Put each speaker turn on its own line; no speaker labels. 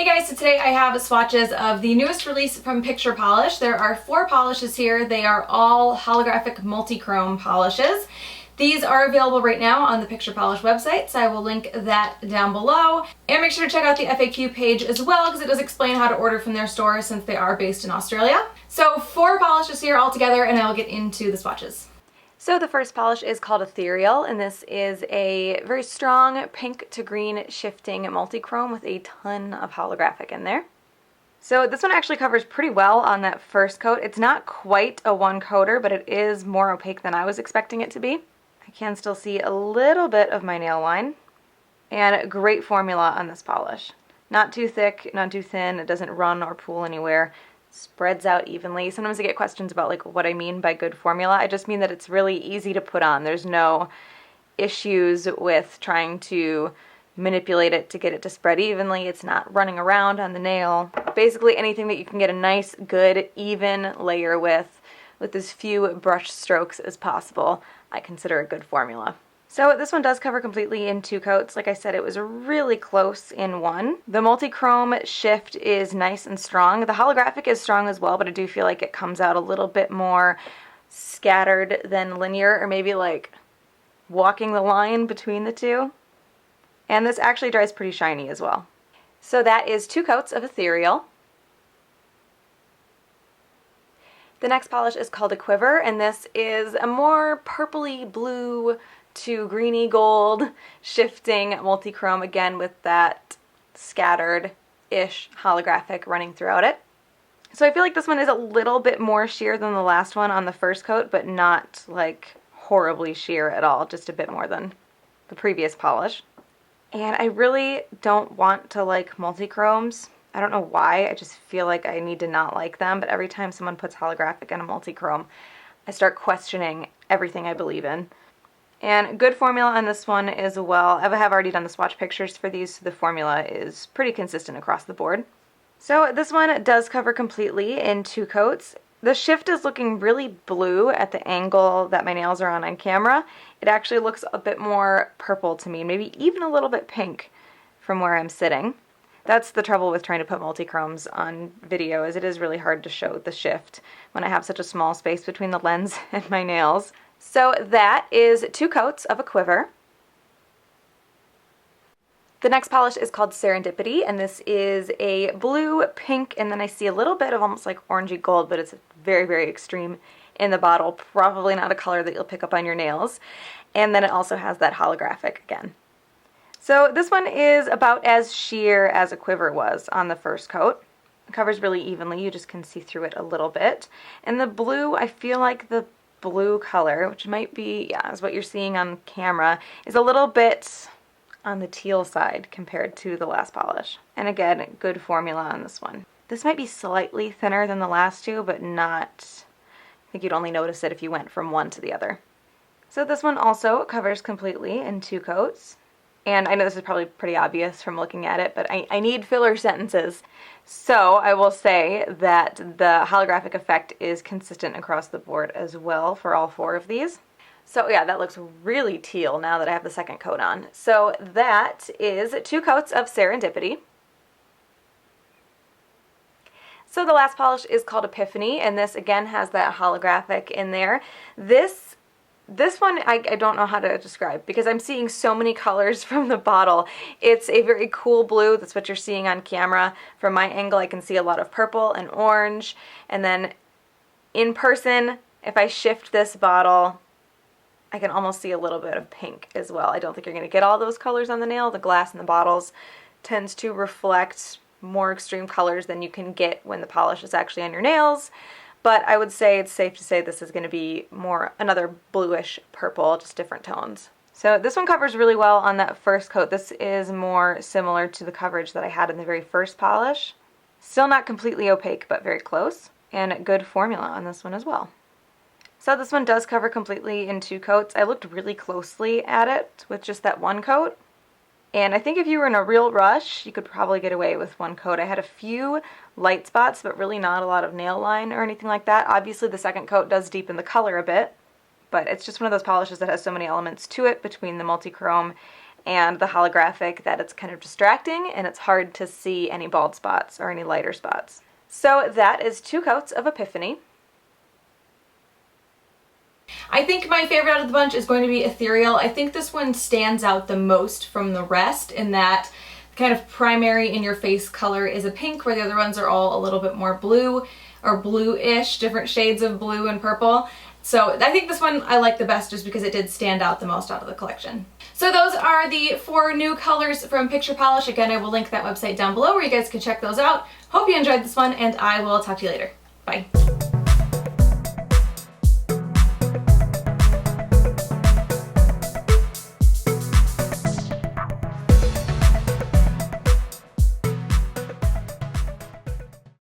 Hey guys, so today I have swatches of the newest release from Picture Polish. There are 4 polishes here. They are all holographic multi-chrome polishes. These are available right now on the Picture Polish website, so I will link that down below. And make sure to check out the FAQ page as well, because it does explain how to order from their store since they are based in Australia. So 4 polishes here all together, and I will get into the swatches. So the first polish is called Ethereal, and this is a very strong pink to green shifting multi-chrome with a ton of holographic in there. So this one actually covers pretty well on that first coat. It's not quite a one coater, but it is more opaque than I was expecting it to be. I can still see a little bit of my nail line, and great formula on this polish. Not too thick, not too thin, it doesn't run or pool anywhere. Spreads out evenly. Sometimes I get questions about like what I mean by good formula. I just mean that it's really easy to put on. There's no issues with trying to manipulate it to get it to spread evenly. It's not running around on the nail. Basically anything that you can get a nice, good, even layer with as few brush strokes as possible, I consider a good formula. So this one does cover completely in 2 coats. Like I said, it was really close in one. The multi-chrome shift is nice and strong. The holographic is strong as well, but I do feel like it comes out a little bit more scattered than linear, or maybe like walking the line between the two. And this actually dries pretty shiny as well. So that is 2 coats of Ethereal. The next polish is called Aquiver, and this is a more purpley blue to greeny gold shifting multi-chrome, again with that scattered-ish holographic running throughout it. So I feel like this one is a little bit more sheer than the last one on the first coat, but not like horribly sheer at all, just a bit more than the previous polish. And I really don't want to like multi-chromes. I don't know why, I just feel like I need to not like them, but every time someone puts holographic in a multi-chrome, I start questioning everything I believe in. And good formula on this one as well. I have already done the swatch pictures for these, so the formula is pretty consistent across the board. So this one does cover completely in 2 coats. The shift is looking really blue at the angle that my nails are on camera. It actually looks a bit more purple to me, maybe even a little bit pink from where I'm sitting. That's the trouble with trying to put multi-chromes on video, is it is really hard to show the shift when I have such a small space between the lens and my nails. So that is 2 coats of Aquiver. The next polish is called Serendipity, and this is a blue, pink, and then I see a little bit of almost like orangey gold, but it's very, very extreme in the bottle. Probably not a color that you'll pick up on your nails. And then it also has that holographic again. So this one is about as sheer as Aquiver was on the first coat. It covers really evenly, you just can see through it a little bit. And the blue, I feel like the blue color, which might be, yeah, is what you're seeing on camera, is a little bit on the teal side compared to the last polish. And again, good formula on this one. This might be slightly thinner than the last 2, but not, I think you'd only notice it if you went from one to the other. So this one also covers completely in 2 coats. And I know this is probably pretty obvious from looking at it, but I need filler sentences. So I will say that the holographic effect is consistent across the board as well for all 4 of these. So yeah, that looks really teal now that I have the second coat on. So that is 2 coats of Serendipity. So the last polish is called Epiphany, and this again has that holographic in there. This one I don't know how to describe because I'm seeing so many colors from the bottle. It's a very cool blue. That's what you're seeing on camera. From my angle, I can see a lot of purple and orange. And then in person, if I shift this bottle, I can almost see a little bit of pink as well. I don't think you're going to get all those colors on the nail. The glass in the bottles tends to reflect more extreme colors than you can get when the polish is actually on your nails. But I would say it's safe to say this is going to be more another bluish purple, just different tones. So this one covers really well on that first coat. This is more similar to the coverage that I had in the very first polish. Still not completely opaque, but very close. And good formula on this one as well. So this one does cover completely in 2 coats. I looked really closely at it with just that 1 coat. And I think if you were in a real rush, you could probably get away with 1 coat. I had a few light spots, but really not a lot of nail line or anything like that. Obviously, the second coat does deepen the color a bit, but it's just one of those polishes that has so many elements to it between the multi-chrome and the holographic that it's kind of distracting and it's hard to see any bald spots or any lighter spots. So that is 2 coats of Epiphany. I think my favorite out of the bunch is going to be Ethereal. I think this one stands out the most from the rest in that kind of primary in your face color is a pink, where the other ones are all a little bit more blue or blue-ish, different shades of blue and purple. So I think this one I like the best just because it did stand out the most out of the collection. So those are the 4 new colors from Picture Polish. Again, I will link that website down below where you guys can check those out. Hope you enjoyed this one, and I will talk to you later. Bye.